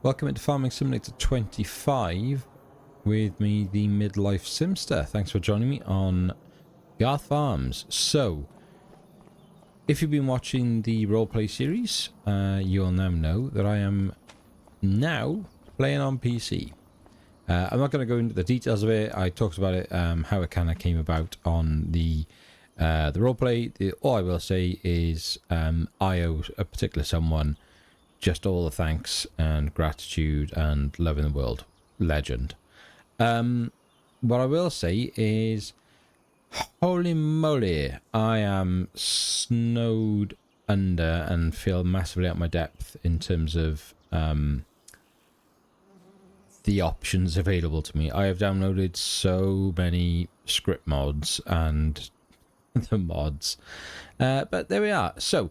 Welcome into Farming Simulator 25 with me, the midlife Simster. Thanks for joining me on Garth Farms. So, if you've been watching the roleplay series, you'll now know that I am now playing on PC. I'm not going to go into the details of it. I talked about it, how it kind of came about on the roleplay. All I will say is I owe a particular someone just all the thanks and gratitude and love in the world. Legend. What I will say is, holy moly, I am snowed under and feel massively at my depth in terms of the options available to me. I have downloaded so many script mods and the mods. But there we are. So,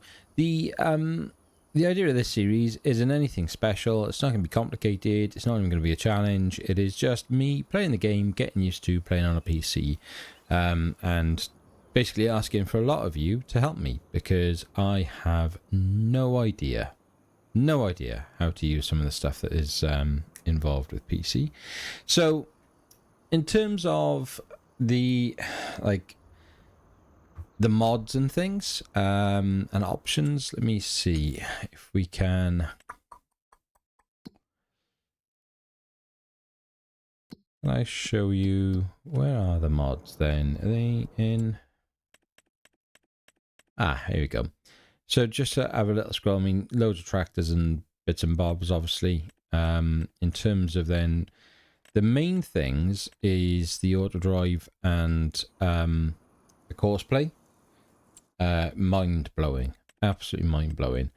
the idea of this series isn't anything special. It's not going to be complicated. It's not even going to be a challenge. It is just me playing the game, getting used to playing on a PC, and basically asking for a lot of you to help me because I have no idea how to use some of the stuff that is involved with PC. So, in terms of the mods and things and options, let me see if we can I show you where are the mods then? Are they in? Here we go. So just to have a little scroll, I mean, loads of tractors and bits and bobs, obviously. In terms of then the main things is the auto drive and the course play. Mind blowing, absolutely mind blowing.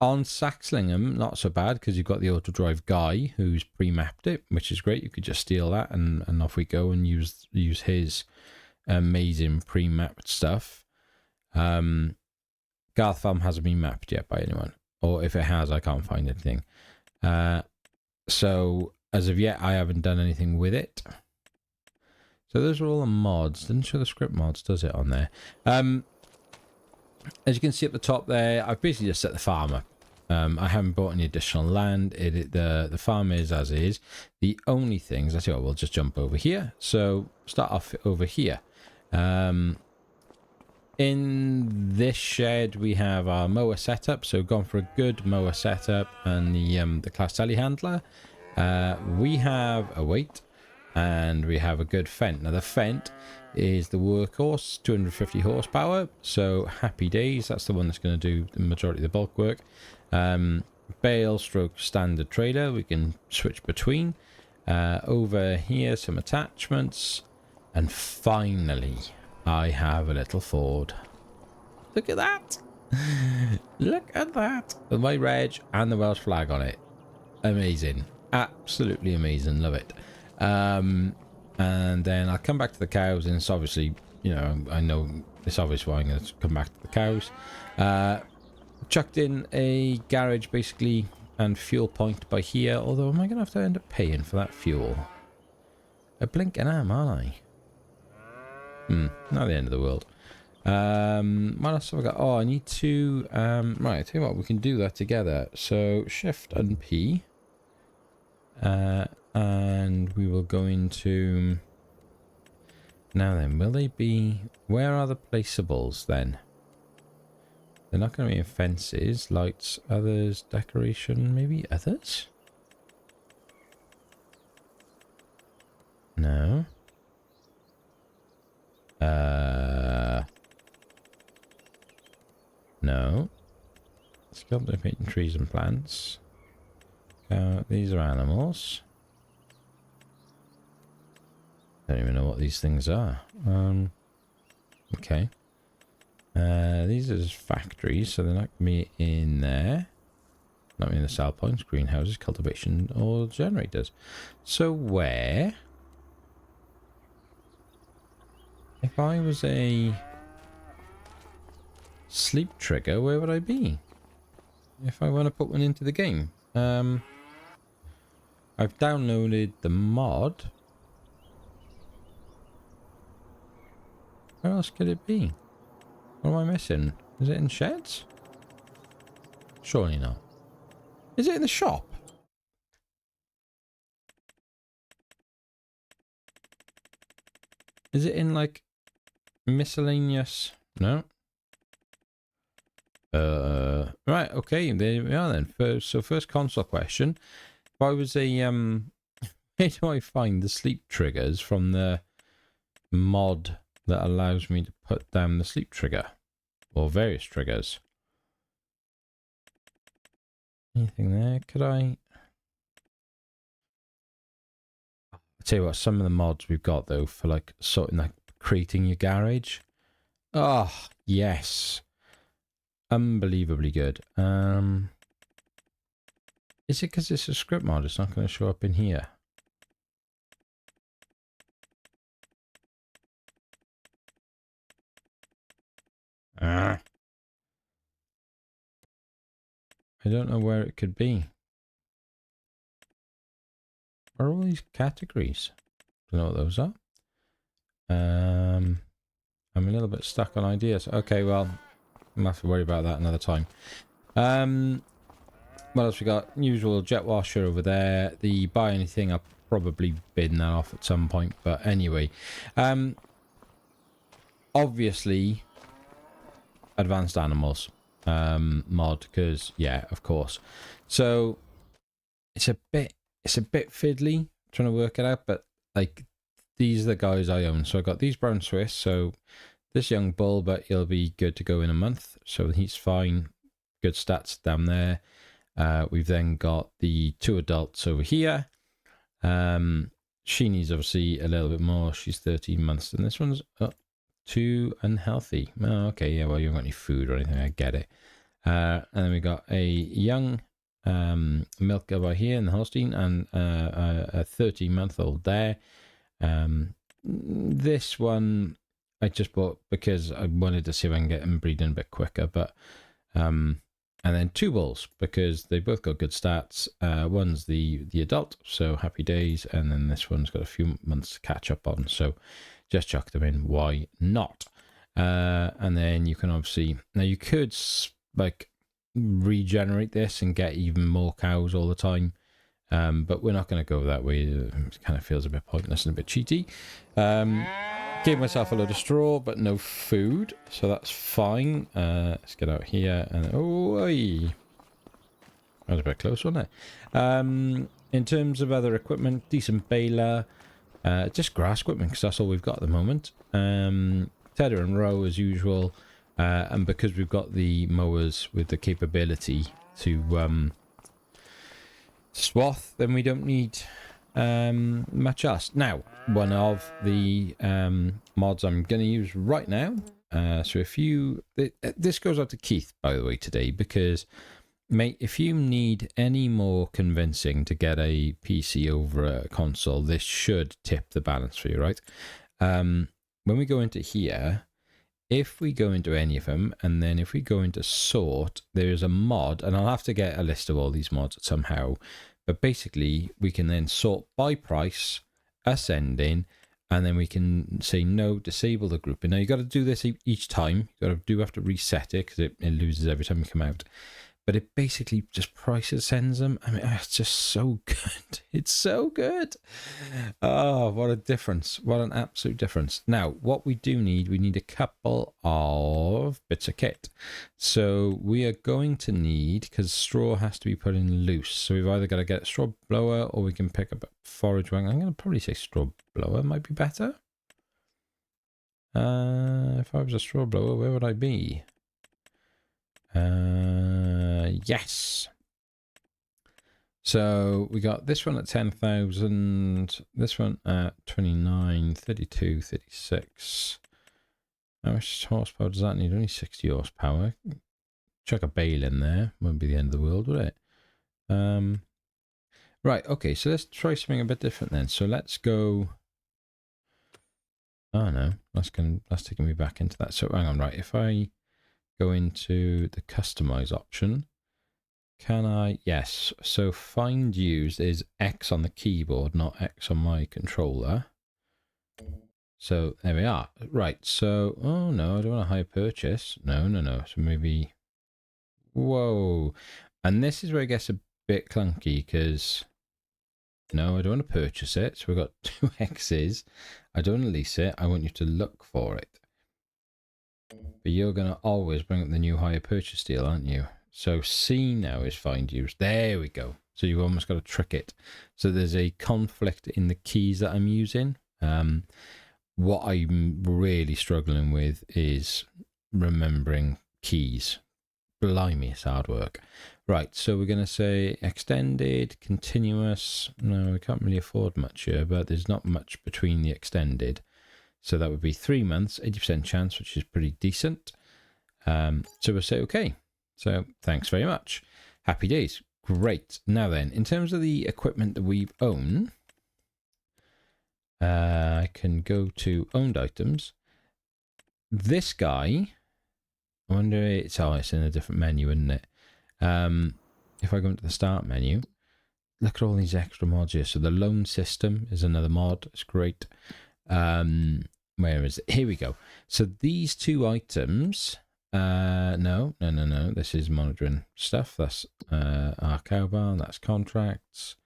On Saxlingham, not so bad because you've got the auto drive guy who's pre-mapped it, which is great. You could just steal that and off we go and use his amazing pre-mapped stuff. Garth Farm hasn't been mapped yet by anyone, or if it has, I can't find anything. So as of yet, I haven't done anything with it. So those are all the mods. Didn't show the script mods, does it, on there? As you can see at the top there, I've basically just set the farm up. I haven't bought any additional land. The farm is as is. The only things, I tell you what, we'll just jump over here. So start off over here. In this shed, we have our mower setup. So gone for a good mower setup and the class telehandler. We have a weight. And we have a good Fent. Now the Fent is the workhorse, 250 horsepower. So happy days. That's the one that's going to do the majority of the bulk work. Bale stroke standard trailer. We can switch between. Over here, some attachments. And finally, I have a little Ford. Look at that. Look at that. With my reg and the Welsh flag on it. Amazing. Absolutely amazing. Love it. And then I'll come back to the cows, and it's obviously, you know, I know it's obvious why I'm going to come back to the cows. Chucked in a garage basically and fuel point by here, although am I going to have to end up paying for that fuel? A blinking am, aren't I? Not the end of the world. What else have I got? Oh, I need to right, I tell you what, we can do that together. So shift and P. And we will go into... Now then, will they be... Where are the placeables then? They're not going to be in fences, lights, others, decoration, maybe others? No. No. Skilled in painting trees and plants. These are animals. Don't even know what these things are. Okay. These are just factories, so they're not going to be in there. Not in the sell points, greenhouses, cultivation, or generators. So where? If I was a sleep trigger, where would I be? If I want to put one into the game. I've downloaded the mod. Where else could it be? What am I missing? Is it in sheds? Surely not. Is it in the shop? Is it in like miscellaneous? No. Right. Okay. There we are then. So first console question: if I was a where do I find the sleep triggers from the mod that allows me to put down the sleep trigger or various triggers? Anything there? Could I? I'll tell you what. Some of the mods we've got though for like sorting like creating your garage. Oh yes. Unbelievably good. Is it because it's a script mod? It's not going to show up in here. I don't know where it could be. What are all these categories? Don't know what those are. I'm a little bit stuck on ideas. Okay, well, I'm have to worry about that another time. What else we got? Usual jet washer over there. The buy anything, I'll probably bin that off at some point. But anyway, obviously, advanced animals mod, because yeah, of course. So it's a bit fiddly trying to work it out, but like these are the guys I own. So I got these brown Swiss. So this young bull, but he'll be good to go in a month. So he's fine. Good stats down there. We've then got the 2 adults over here. She needs obviously a little bit more. She's 13 months, and this one's too unhealthy. Oh, okay, yeah, well, you haven't got any food or anything. I get it. And then we got a young milk over here in the Holstein, and a 13-month-old there. This one I just bought because I wanted to see if I can get them breeding a bit quicker, but and then 2 bulls because they both got good stats. One's the adult, so happy days, and then this one's got a few months to catch up on, so just chuck them in. Why not? And then you can obviously now you could like regenerate this and get even more cows all the time, but we're not going to go that way. It kind of feels a bit pointless and a bit cheaty. Gave myself a load of straw, but no food, so that's fine. Let's get out here and that was a bit close, wasn't it? In terms of other equipment, decent baler, just grass equipment because that's all we've got at the moment. Tedder and row as usual, and because we've got the mowers with the capability to swath, then we don't need much else. Now, one of the mods I'm going to use right now. So if you... This goes out to Keith, by the way, today, because, mate, if you need any more convincing to get a PC over a console, this should tip the balance for you, right? When we go into here, if we go into any of them, and then if we go into sort, there's a mod, and I'll have to get a list of all these mods somehow, but basically we can then sort by price, ascending, and then we can say no, disable the grouping. Now you got to do this each time. You have to reset it because it loses every time you come out. But it basically just price ascends them. I mean, it's just so good. It's so good. Oh, what a difference. What an absolute difference. Now, what we do need, we need a couple of bits of kit. So we are going to need, because straw has to be put in loose. So we've either got to get a straw blower or we can pick up a forage wagon. I'm going to probably say straw blower might be better. If I was a straw blower, where would I be? Yes. So we got this one at 10,000, this one at 29, 32, 36. How much horsepower does that need? Only 60 horsepower. Chuck a bale in there. Won't be the end of the world, would it? Right, okay, so let's try something a bit different then. So let's go... Oh no, that's taking me back into that. So hang on, right, if I go into the customize option, can I? Yes. So find used is X on the keyboard, not X on my controller. So there we are. Right. So, oh no, I don't want a high purchase. No. So maybe, whoa. And this is where it gets a bit clunky because no, I don't want to purchase it. So we've got 2 X's. I don't want to lease it. I want you to look for it. But you're going to always bring up the new hire purchase deal, aren't you? So C now is find use. There we go. So you've almost got to trick it. So there's a conflict in the keys that I'm using. What I'm really struggling with is remembering keys. Blimey, it's hard work. Right, so we're going to say extended, continuous. No, we can't really afford much here, but there's not much between the extended. So that would be 3 months, 80% chance, which is pretty decent. So we'll say okay. So thanks very much. Happy days. Great. Now then, in terms of the equipment that we own, I can go to owned items. This guy, I wonder, it's in a different menu, isn't it? If I go into the start menu, look at all these extra mods here. So the loan system is another mod. It's great. Where is it? Here we go. So these 2 items, no. This is monitoring stuff. That's our cow barn. That's contracts,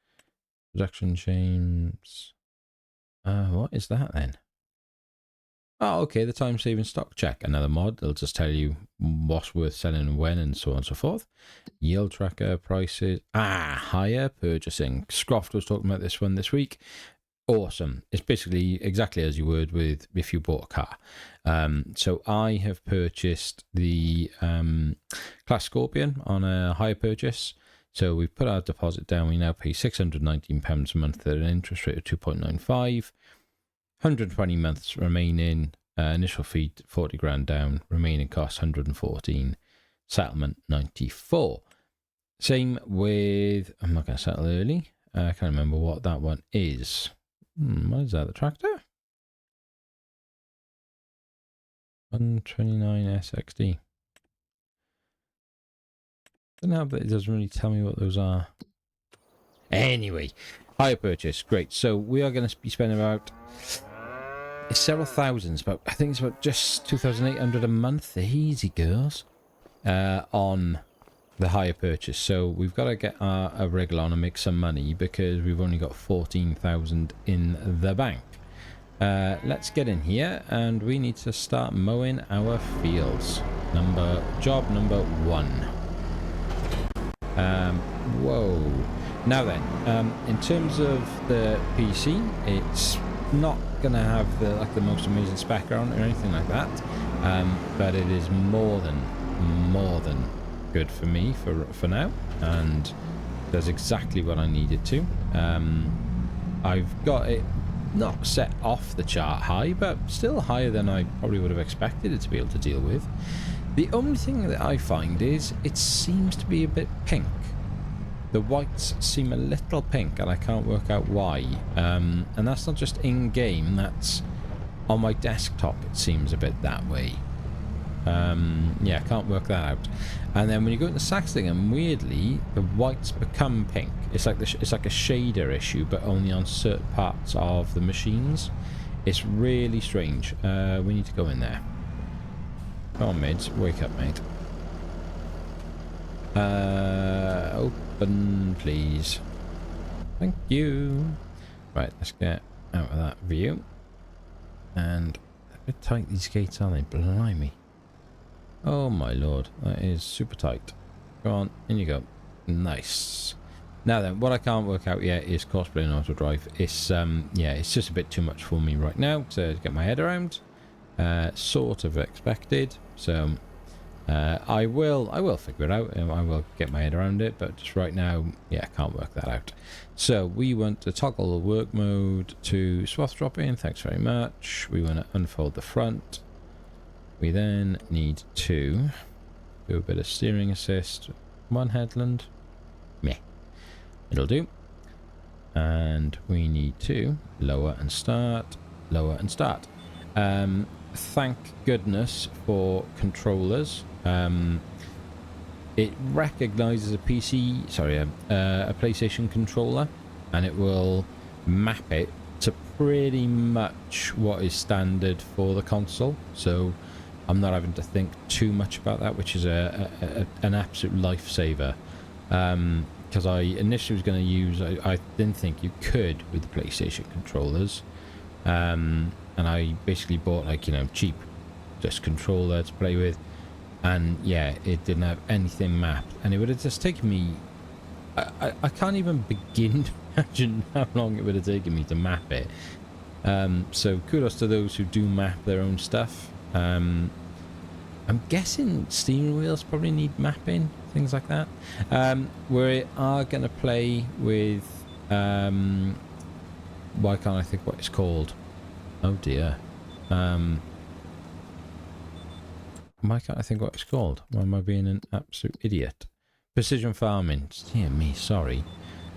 production chains. What is that then? Oh, okay. The time saving stock check. Another mod. It'll just tell you what's worth selling and when, and so on and so forth. Yield tracker, prices. Hire purchasing. Scroft was talking about this one this week. Awesome. It's basically exactly as you would with if you bought a car. So I have purchased the Class Scorpion on a hire purchase. So we've put our deposit down. We now pay £619 a month at an interest rate of 2.95. 120 months remaining. Initial fee 40 grand down. Remaining cost 114. Settlement 94. Same with, I'm not going to settle early. I can't remember what that one is. What is that? The tractor? 129 SXD. Don't know, but it doesn't really tell me what those are. Anyway, hire purchase. Great. So we are going to be spending about several thousands, but I think it's about just 2,800 a month. Easy, girls. On the hire purchase. So we've got to get a wriggle on and make some money because we've only got 14,000 in the bank. Let's get in here and we need to start mowing our fields. Job number 1. Whoa. Now then, in terms of the PC, it's not gonna have the most amazing spec on it or anything like that, but it is more than good for me for now, and does exactly what I needed to. I've got it not set off the chart high, but still higher than I probably would have expected it to be able to deal with. The only thing that I find is it seems to be a bit pink. The whites seem a little pink and I can't work out why. And that's not just in-game, that's on my desktop it seems a bit that way. Yeah, I can't work that out. And then when you go into Saxtingham, weirdly, the whites become pink. It's like a shader issue, but only on certain parts of the machines. It's really strange. We need to go in there. Come on, mids, wake up, mate. Open, please. Thank you. Right, let's get out of that view. And a bit tight these gates, aren't they? Blimey. Oh my lord, that is super tight. Go on, in you go. Nice. Now then, what I can't work out yet is cosplay and auto drive. It's yeah, it's just a bit too much for me right now to get my head around. Sort of expected. So I will figure it out and I will get my head around it, but just right now, yeah, I can't work that out. So we want to toggle the work mode to swath drop in. Thanks very much. We want to unfold the front. We then need to do a bit of steering assist. One headland. Meh. It'll do. And we need to lower and start. Lower and start. Thank goodness for controllers. It recognizes a PlayStation controller, and it will map it to pretty much what is standard for the console. So I'm not having to think too much about that, which is an absolute lifesaver. because I initially was going to use, I didn't think you could with the PlayStation controllers, and I basically bought like, you know, cheap just controller to play with, and yeah, it didn't have anything mapped, and it would have just taken me, I can't even begin to imagine how long it would have taken me to map it. So kudos to those who do map their own stuff. I'm guessing steering wheels probably need mapping, things like that. We are going to play with, why can't I think what it's called? Oh dear. Why can't I think what it's called? Why am I being an absolute idiot? Precision farming. Dear me, sorry.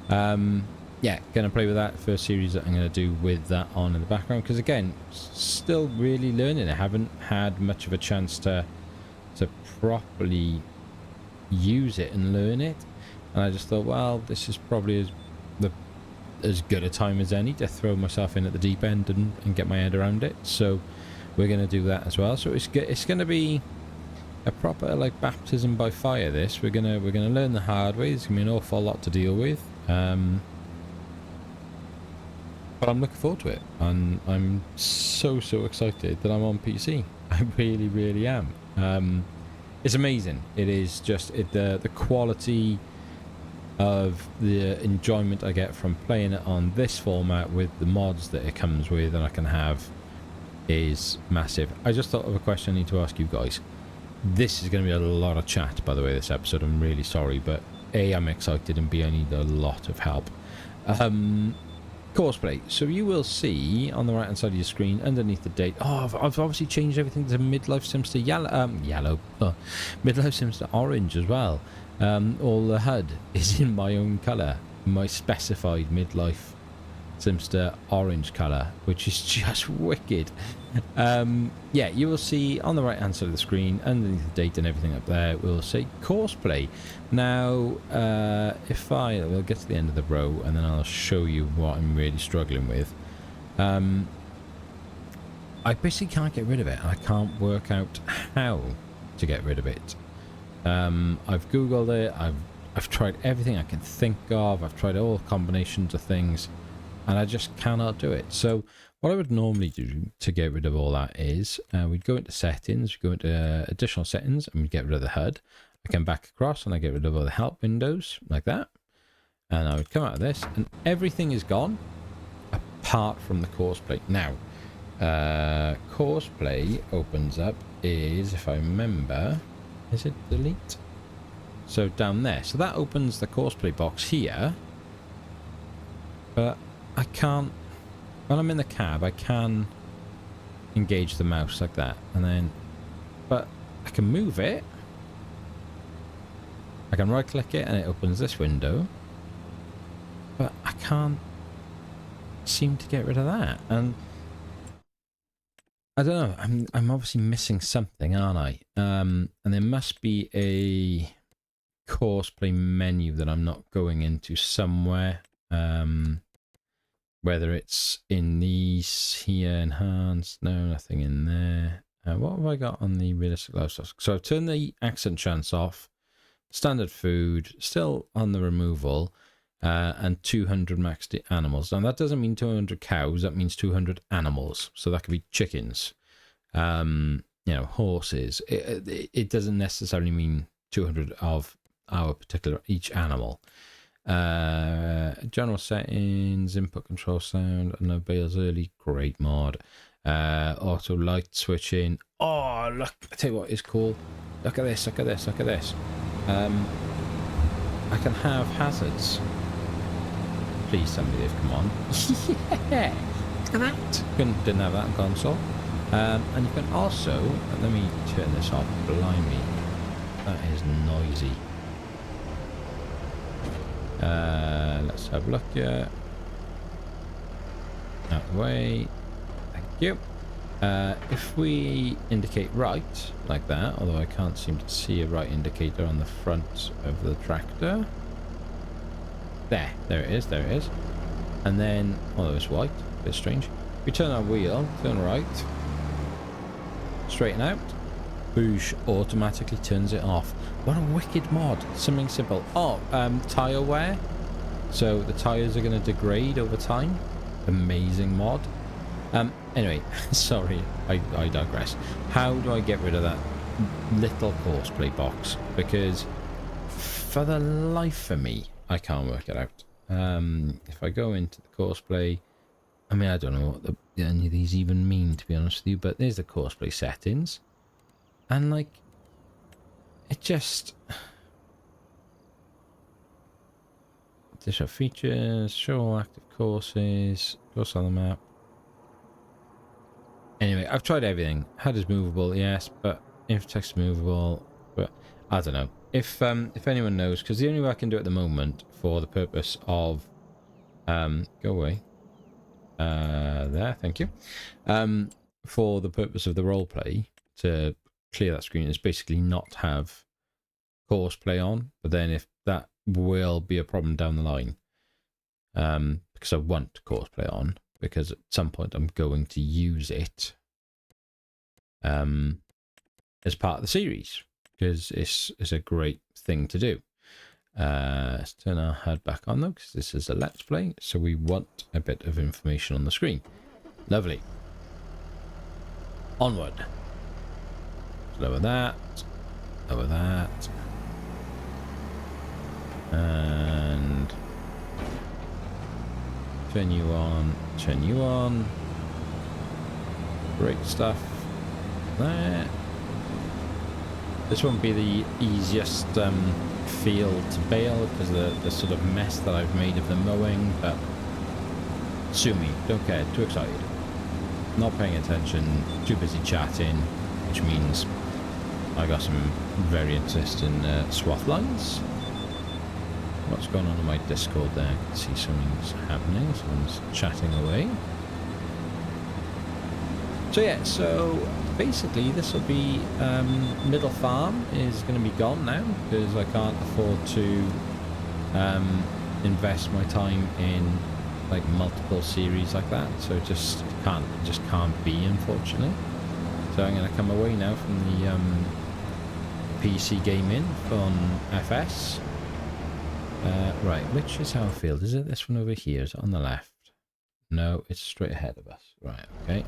Yeah, going to play with that. First series that I'm going to do with that on in the background. Because again, still really learning. I haven't had much of a chance to properly use it and learn it. And I just thought, well, this is probably as good a time as any to throw myself in at the deep end and get my head around it. So we're going to do that as well. So it's going to be a proper like baptism by fire. This we're gonna learn the hard way. There's gonna be an awful lot to deal with. But I'm looking forward to it, and I'm so excited that I'm on PC. I really am. It's amazing. It is just the quality of the enjoyment I get from playing it on this format with the mods that it comes with and I can have is massive. I just thought of a question I need to ask you guys. This is going to be a lot of chat, by the way, this episode. I'm really sorry, but A, I'm excited, and B, I need a lot of help. Courseplay. So you will see on the right hand side of your screen underneath the date. Oh, I've obviously changed everything to Midlife Simster yellow. Midlife Simster orange as well. All the HUD is in my own colour, my specified Midlife Simster orange colour, which is just wicked. Yeah, you will see on the right hand side of the screen underneath the date and everything up there will say Courseplay. Now if we'll get to the end of the row and then I'll show you what I'm really struggling with. I basically can't get rid of it. I can't work out how to get rid of it. I've googled it, I've tried everything I can think of, I've tried all combinations of things, and I just cannot do it. So what I would normally do to get rid of all that is we'd go into settings, go into additional settings, and we'd get rid of the HUD. I come back across and I get rid of all the help windows like that, and I would come out of this and everything is gone apart from the Courseplay. Now Courseplay opens up is, if I remember, is it delete? So down there, so that opens the Courseplay box here, but I can't, when I'm in the cab I can engage the mouse like that, and then, but I can move it, I can right click it and it opens this window, but I can't seem to get rid of that. And I don't know, I'm obviously missing something, aren't I? And there must be a Courseplay menu that I'm not going into somewhere, whether it's in these here, enhanced, no, nothing in there. What have I got on the realistic lifestyle? So I've turned the accent chance off, standard food still on the removal, and 200 maxed animals. Now that doesn't mean 200 cows, that means 200 animals. So that could be chickens, you know, horses. It doesn't necessarily mean 200 of our particular each animal. General settings, input control sound, and Bale's early, great mod. Auto light switching. Oh look, I tell you what it's cool. Look at this, look at this, look at this. I can have hazards. Please tell me they've come on. Yeah, look at that. Didn't have that in console. And you can also, let me turn this off. Blimey, that is noisy. Let's have a look here. That way. Thank you. If we indicate right, like that, although I can't seem to see a right indicator on the front of the tractor. There it is, there it is. And then, although it's white, a bit strange. We turn our wheel, turn right, straighten out, Boosh automatically turns it off. What a wicked mod. Something simple. Oh, tire wear. So the tires are going to degrade over time. Amazing mod. Anyway, sorry, I digress. How do I get rid of that little courseplay box? Because for the life of me, I can't work it out. If I go into the courseplay, I mean, I don't know what any of these even mean, to be honest with you, but there's the courseplay settings. And, like, it just... Additional features, show all active courses, course on the map. Anyway, I've tried everything. HUD is movable, yes, but infotext is movable, but I don't know. If anyone knows, because the only way I can do it at the moment for the purpose of... go away. There, thank you. For the purpose of the roleplay, to clear that screen is basically not have courseplay on, but then if that will be a problem down the line, because I want courseplay on, because at some point I'm going to use it as part of the series, because it's a great thing to do. Let's turn our HUD back on though, because this is a let's play, so we want a bit of information on the screen. Lovely. Onward. Lower that. Lower that. And turn you on. Turn you on. Great stuff. There. This won't be the easiest field to bail because of the sort of mess that I've made of the mowing, but sue me, don't care, too excited. Not paying attention, too busy chatting, which means I got some very interesting swath lines. What's going on in my Discord there? I can see something's happening, someone's chatting away. So yeah, so basically this will be, Middle Farm is going to be gone now because I can't afford to invest my time in like multiple series like that, so it just can't be, unfortunately. So I'm going to come away now from the PC gaming on FS. Right, which is our field? Is it this one over here? Is it on the left? No, it's straight ahead of us. Right, okay.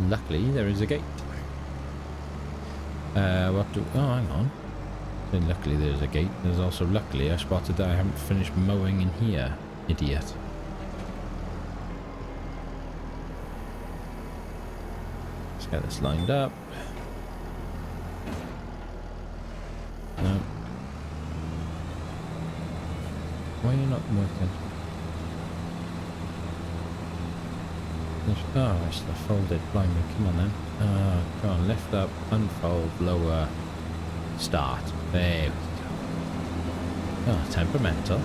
Luckily, there is a gate. Oh, hang on. Then luckily there's a gate. There's also, luckily, I spotted that I haven't finished mowing in here. Idiot. Let's get this lined up. No. Why are you not working? Oh, it's the folded. Blimey, come on then. Come on, lift up, unfold, lower, start. There we go. Oh, temperamental.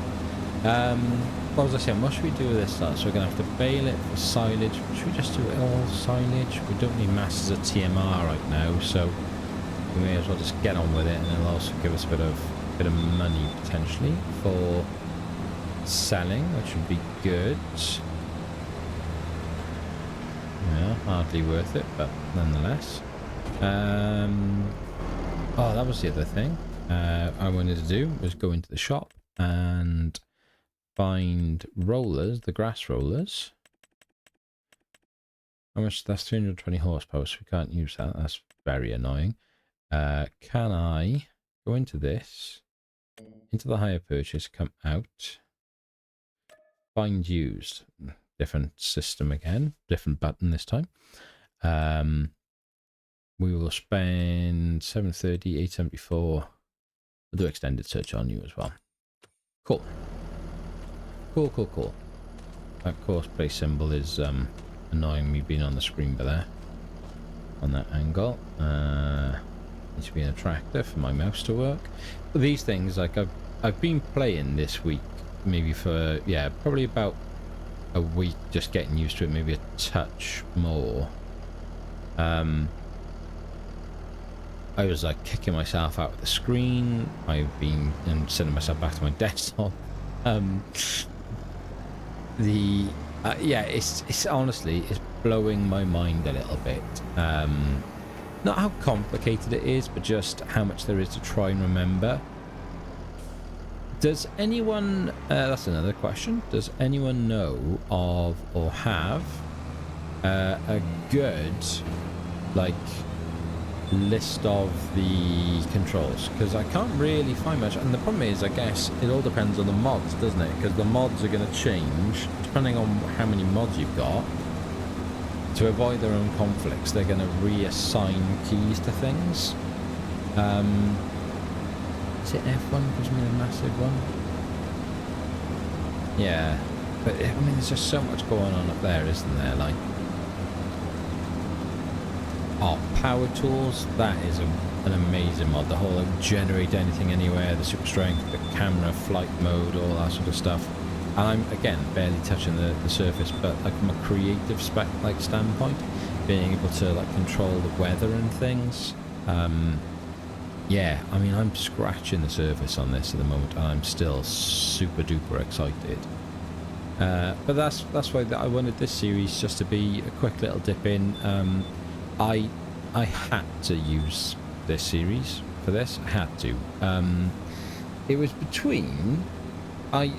What was I saying? What should we do with this stuff? So we're going to have to bale it for silage. Should we just do it all silage? We don't need masses of TMR right now, so we may as well just get on with it, and it'll also give us a bit of money potentially for selling, which would be good. Yeah, hardly worth it, but nonetheless. Oh, that was the other thing I wanted to do, was go into the shop and find rollers, the grass rollers. How much? That's 320 horsepower, so we can't use that. That's very annoying. Can I go into this, into the hire purchase, come out, find used, different system again, different button this time. We will spend 730, 874. We'll do extended search on you as well. Cool. Cool. That courseplay symbol is annoying me being on the screen, but there, on that angle. Needs to be an attractor for my mouse to work. But these things, like I've been playing this week, maybe for, yeah, probably about a week, just getting used to it, maybe a touch more. I was like kicking myself out of the screen. I've been sending myself back to my desktop. Yeah, it's honestly, it's blowing my mind a little bit. not how complicated it is, but just how much there is to try and remember. Does anyone, that's another question, does anyone know of or have a good, like, list of the controls? Because I can't really find much, and the problem is, I guess, it all depends on the mods, doesn't it? Because the mods are going to change, depending on how many mods you've got. To avoid their own conflicts, they're going to reassign keys to things. Is it F1 gives me the massive one? Yeah, but I mean, there's just so much going on up there, isn't there? Like, oh, power tools, that is an amazing mod. The whole like, generate anything anywhere, the super strength, the camera, flight mode, all that sort of stuff. And I'm, again, barely touching the surface, but like from a creative standpoint, being able to like control the weather and things, yeah, I mean, I'm scratching the surface on this at the moment, and I'm still super duper excited. But that's why I wanted this series just to be a quick little dip in. I had to use this series for this. I had to. It was between. I'm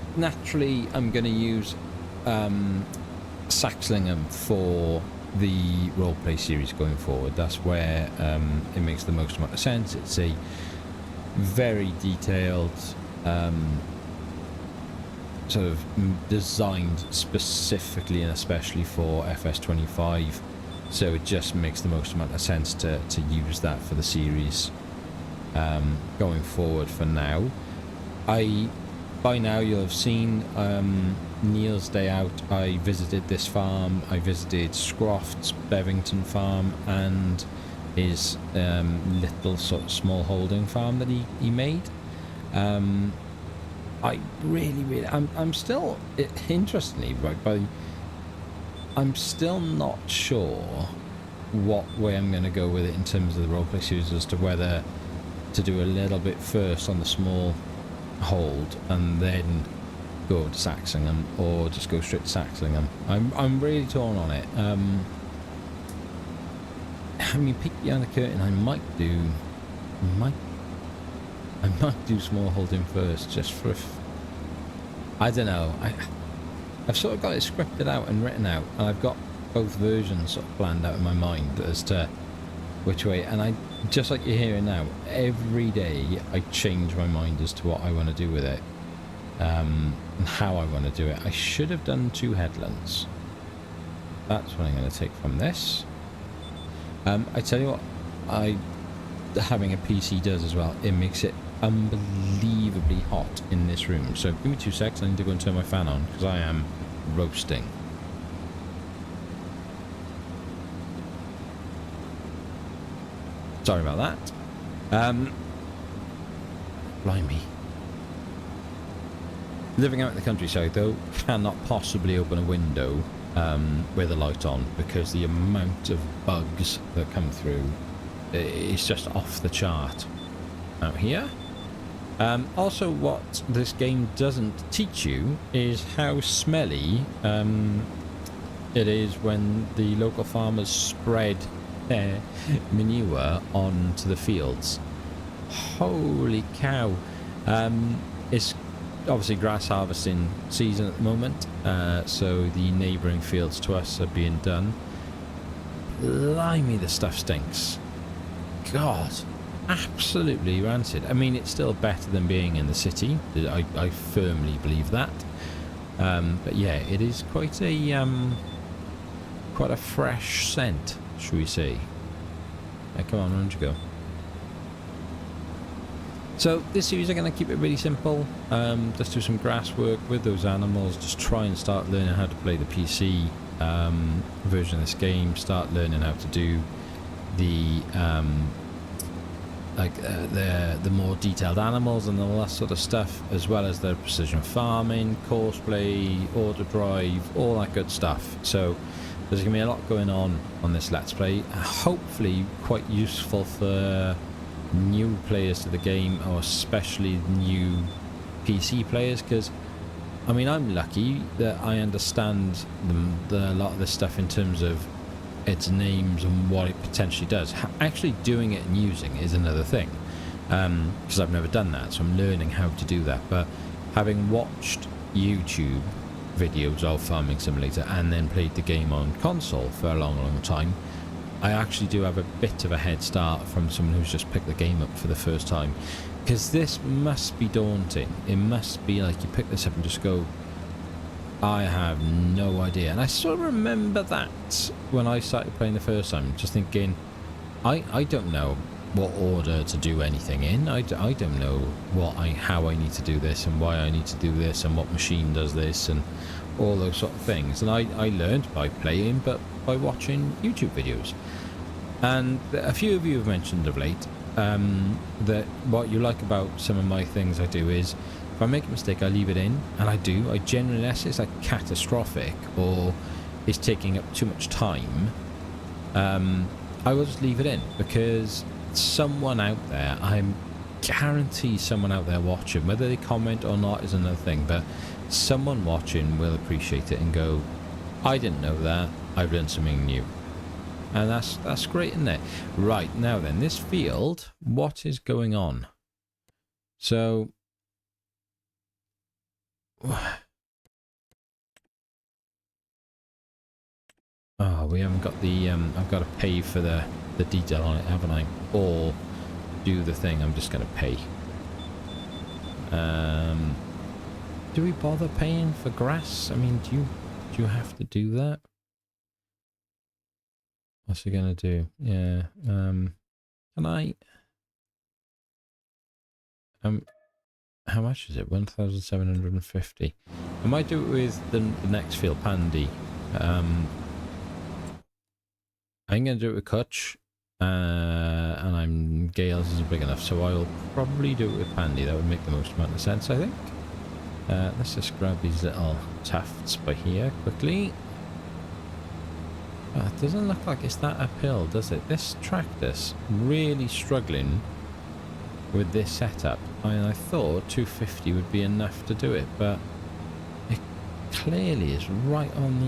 going to use Saxlingham for the roleplay series going forward. That's where it makes the most amount of sense. It's a very detailed, sort of designed specifically and especially for FS25. So it just makes the most amount of sense to use that for the series going forward for now. By now you'll have seen Neil's Day Out. I visited this farm. I visited Scroft's Bevington farm and his little sort of small holding farm that he made. I really, I'm still, interestingly, right, I'm still not sure what way I'm going to go with it in terms of the roleplay series, as to whether to do a little bit first on the small hold and then go to Saxlingham, or just go straight to Saxlingham. I'm really torn on it. I mean, peek behind the curtain, I might do small holding first, just for I don't know. I've sort of got it scripted out and written out, and I've got both versions sort of planned out in my mind as to which way, and I, just like you're hearing now, every day I change my mind as to what I want to do with it, and how I want to do it. I should have done 2 headlands. That's what I'm going to take from this. I tell you what, having a PC does as well. It makes it unbelievably hot in this room. So give me 2 seconds. I need to go and turn my fan on because I am roasting. Sorry about that. Blimey. Living out in the countryside, though, cannot possibly open a window with a light on, because the amount of bugs that come through is just off the chart out here. Also, what this game doesn't teach you is how smelly it is when the local farmers spread their manure onto the fields. Holy cow. It's obviously grass harvesting season at the moment, so the neighbouring fields to us are being done. Blimey, the stuff stinks. God, absolutely rancid. I mean, it's still better than being in the city. I firmly believe that. But yeah, it is quite a fresh scent, should we say. Come on, why don't you go? So this series, I'm going to keep it really simple. Just do some grass work with those animals. Just try and start learning how to play the PC version of this game. Start learning how to do the the more detailed animals and all that sort of stuff, as well as the precision farming, course play, auto drive, all that good stuff. So there's going to be a lot going on this Let's Play. Hopefully quite useful for new players to the game, or especially new PC players, because I mean, I'm lucky that I understand a lot of this stuff in terms of its names and what it potentially does. Actually doing it and using it is another thing, because I've never done that, so I'm learning how to do that. But having watched YouTube videos of Farming Simulator and then played the game on console for a long time, I actually do have a bit of a head start from someone who's just picked the game up for the first time, because this must be daunting. It must be like you pick this up and just go, I have no idea. And I sort of remember that when I started playing the first time, just thinking, I don't know what order to do anything in. I don't know how I need to do this and why I need to do this and what machine does this and all those sort of things. And I learned by playing, but by watching YouTube videos. And a few of you have mentioned of late that what you like about some of my things I do is, if I make a mistake, I leave it in, and I do. I generally, unless it's like catastrophic or it's taking up too much time, I will just leave it in, because someone out there, I'm guarantee someone out there watching, whether they comment or not is another thing, but someone watching will appreciate it and go, I didn't know that, I've learned something new. And that's great, isn't it? Right, now then, this field, what is going on? So oh, we haven't got the I've got to pay for the detail on it, haven't I? Or do the thing. I'm just going to pay. Do we bother paying for grass? I mean, do you have to do that? What's he going to do? Yeah. Can I? How much is it? 1,750. I might do it with the next field, Pandy. I'm going to do it with Kutch, and Gales isn't big enough, so I'll probably do it with Pandy. That would make the most amount of sense, I think. Let's just grab these little tufts by here quickly. It doesn't look like it's that uphill, does it? This tractor's really struggling with this setup. I mean, I thought 250 would be enough to do it, but it clearly is right on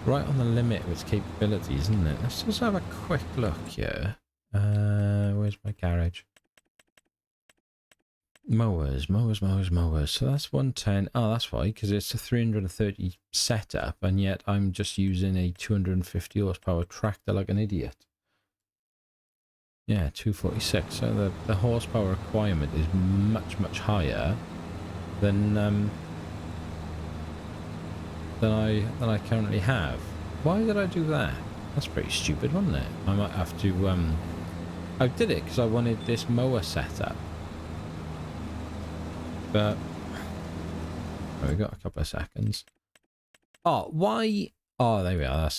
the limit of its capabilities, isn't it? Let's just have a quick look here. Where's my garage? Mowers. So that's 110. Oh, that's why, because it's a 330 setup, and yet I'm just using a 250 horsepower tractor like an idiot. Yeah, 246. So the horsepower requirement is much higher than I currently have. Why did I do that? That's pretty stupid, wasn't it? I might have to I did it because I wanted this mower setup. But oh, we got a couple of seconds. Oh, why? Oh, there we are. I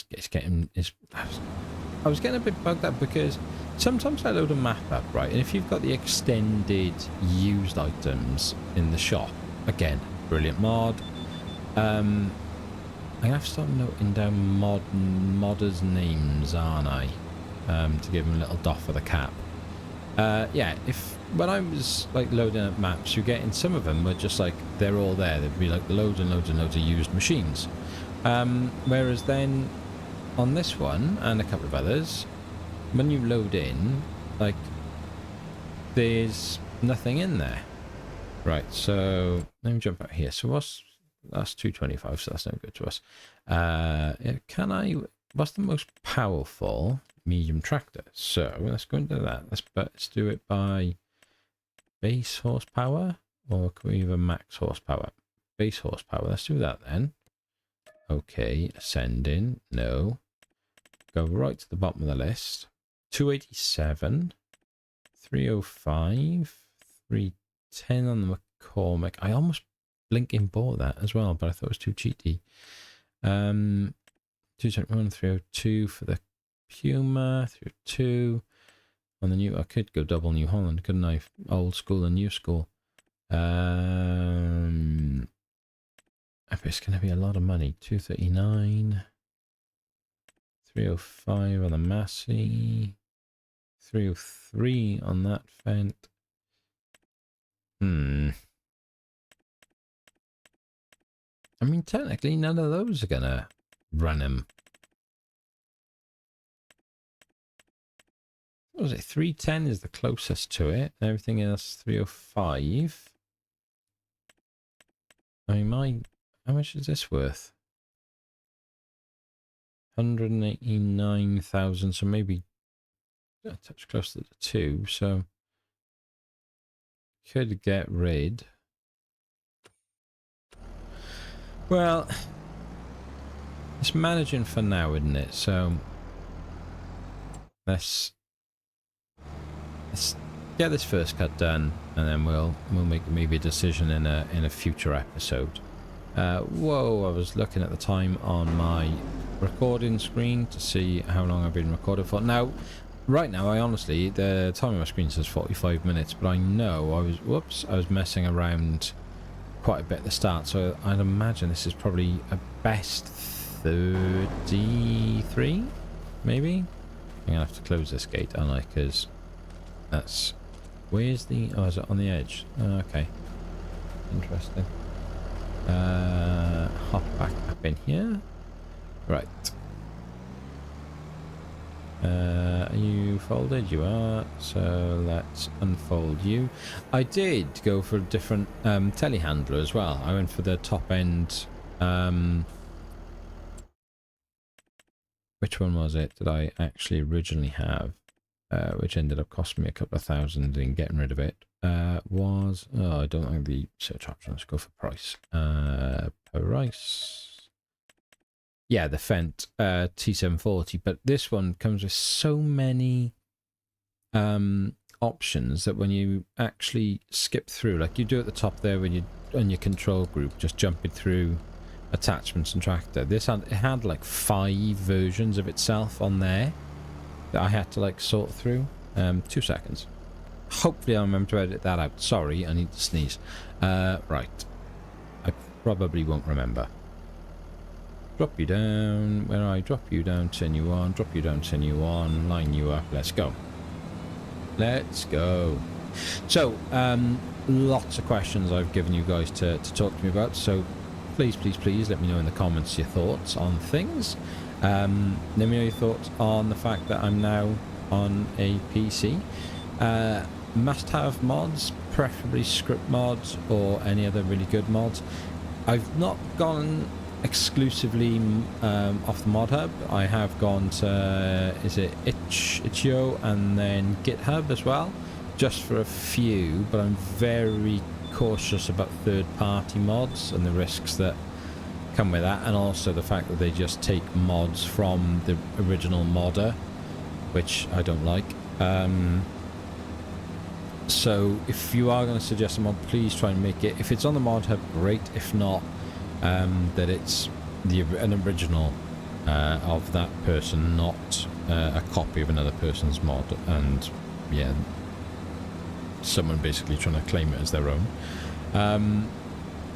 was getting a bit bugged up because sometimes I load a map up, right? And if you've got the extended used items in the shop, again, brilliant mod. I'm gonna have to start noting down modders' names, aren't I? To give them a little doff of the cap. Yeah, when I was like loading up maps, you're getting some of them were just like they're all there. There'd be like loads and loads of used machines. Whereas then on this one and a couple of others, when you load in, like there's nothing in there. Right, so let me jump out here. So that's 225, so that's no good to us. What's the most powerful medium tractor? So let's go into that. Let's do it by base horsepower, or can we even max horsepower? Base horsepower, let's do that then. Okay, ascending, no. Go right to the bottom of the list. 287, 305, 310 on the McCormick. I almost blinking bought that as well, but I thought it was too cheaty. 271, 302 for the Puma, 302 on the new. I could go double New Holland, couldn't I? Old school and new school. It's going to be a lot of money. 239, 305 on the Massey, 303 on that Fent. I mean, technically, none of those are going to run him what was it? 310 is the closest to it. Everything else 305. I mean, how much is this worth? 189,000. So maybe a touch closer to 2. So could get rid. Well, it's managing for now, isn't it? So let's get this first cut done, and then we'll make maybe a decision in a future episode. Whoa! I was looking at the time on my recording screen to see how long I've been recording for. Now, right now, honestly, the time on my screen says 45 minutes, but I know I was messing around quite a bit at the start, so I'd imagine this is probably a best 33, maybe. I'm gonna have to close this gate, aren't I? Because that's where's the is it on the edge? Okay, interesting. Hop back up in here. Right. Are you folded? You are. So let's unfold you. I did go for a different telehandler as well. I went for the top end. Which one was it that I actually originally have? Which ended up costing me a couple of thousand in getting rid of it. I don't like the search option. Let's go for price. Price. Yeah, the Fendt T740, but this one comes with so many options that when you actually skip through, like you do at the top there when you on your control group, just jumping through attachments and tractor. It had like 5 versions of itself on there that I had to like sort through. 2 seconds. Hopefully I remember to edit that out. Sorry, I need to sneeze. Right. I probably won't remember. Drop you down. Where I drop you down, turn you on. Drop you down, turn you on. Line you up. Let's go. Let's go. So, lots of questions I've given you guys to talk to me about. So, please let me know in the comments your thoughts on things. Let me know your thoughts on the fact that I'm now on a PC. Must-have mods, preferably script mods or any other really good mods. I've not gone exclusively off the mod hub. I have gone to itch.io and then GitHub as well, just for a few, but I'm very cautious about third-party mods and the risks that come with that, and also the fact that they just take mods from the original modder, which I don't like. So if you are going to suggest a mod, please try and make it, if it's on the mod hub, great. If not, that it's an original of that person, not a copy of another person's mod, and yeah, someone basically trying to claim it as their own.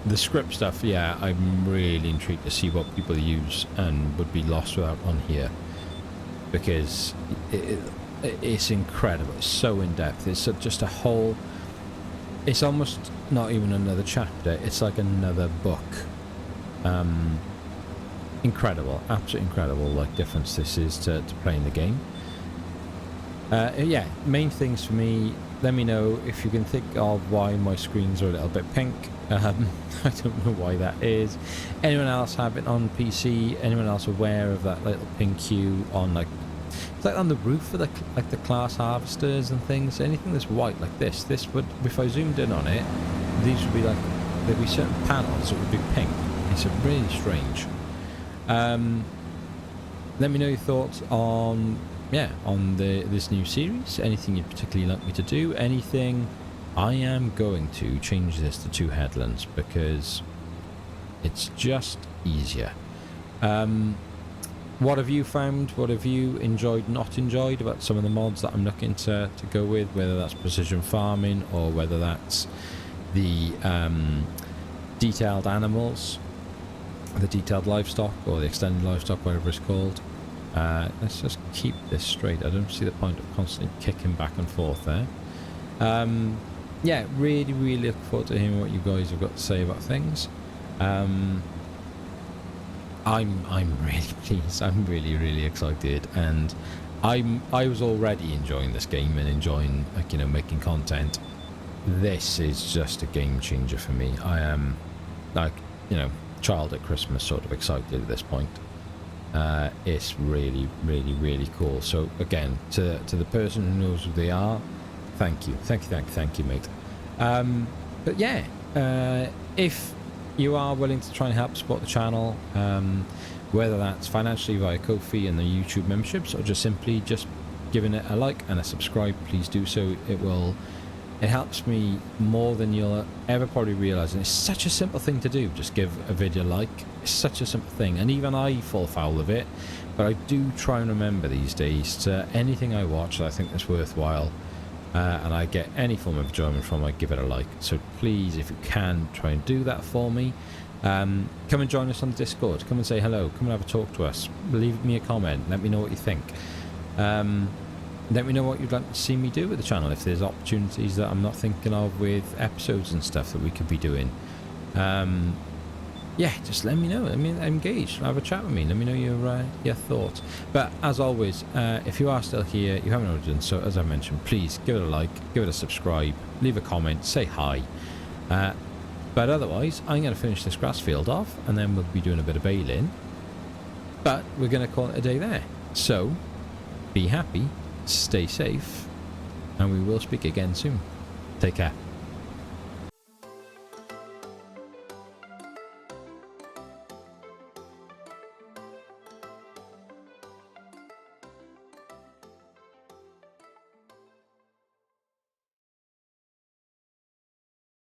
The script stuff, yeah, I'm really intrigued to see what people use and would be lost without on here, because it's incredible. It's so in depth. It's just a whole, it's almost not even another chapter, it's like another book. Incredible, absolutely incredible, like difference this is to playing the game. Yeah, main things for me, let me know if you can think of why my screens are a little bit pink. I don't know why that is. Anyone else have it on PC? Anyone else aware of that little pink hue on, like, it's like on the roof of the class harvesters and things? Anything that's white like this would, if I zoomed in on it, these would be like, there'd be certain panels that would be pink. It's really strange. Let me know your thoughts on this new series. Anything you'd particularly like me to do. Anything. I am going to change this to 2 headlands because it's just easier. What have you found? What have you enjoyed, not enjoyed about some of the mods that I'm looking to go with, whether that's precision farming or whether that's the detailed animals, the detailed livestock, or the extended livestock, whatever it's called. Let's just keep this straight. I don't see the point of constantly kicking back and forth there. Yeah, really look forward to hearing what you guys have got to say about things. I'm really pleased. I'm really excited, and I was already enjoying this game and enjoying, like, you know, making content. This is just a game changer for me. I am, like, you know, child at Christmas sort of excited at this point. It's really, really, really cool. So again, to the person who knows who they are, thank you, mate. But yeah, if you are willing to try and help support the channel, whether that's financially via Ko-fi and the YouTube memberships, or just simply just giving it a like and a subscribe, please do so. It helps me more than you'll ever probably realise, and it's such a simple thing to do. Just give a video a like. It's such a simple thing, and even I fall foul of it, but I do try and remember these days to anything I watch that I think is worthwhile, and I get any form of enjoyment from, I give it a like. So please, if you can, try and do that for me. Come and join us on Discord. Come and say hello. Come and have a talk to us. Leave me a comment. Let me know what you think. Let me know what you'd like to see me do with the channel, if there's opportunities that I'm not thinking of with episodes and stuff that we could be doing. Yeah, just let me know. I mean, engage. Have a chat with me. Let me know your thoughts. But as always, if you are still here, you haven't already done so, as I mentioned, please give it a like, give it a subscribe, leave a comment, say hi. But otherwise, I'm going to finish this grass field off, and then we'll be doing a bit of baling. But we're going to call it a day there. So, be happy, stay safe, and we will speak again soon. Take care.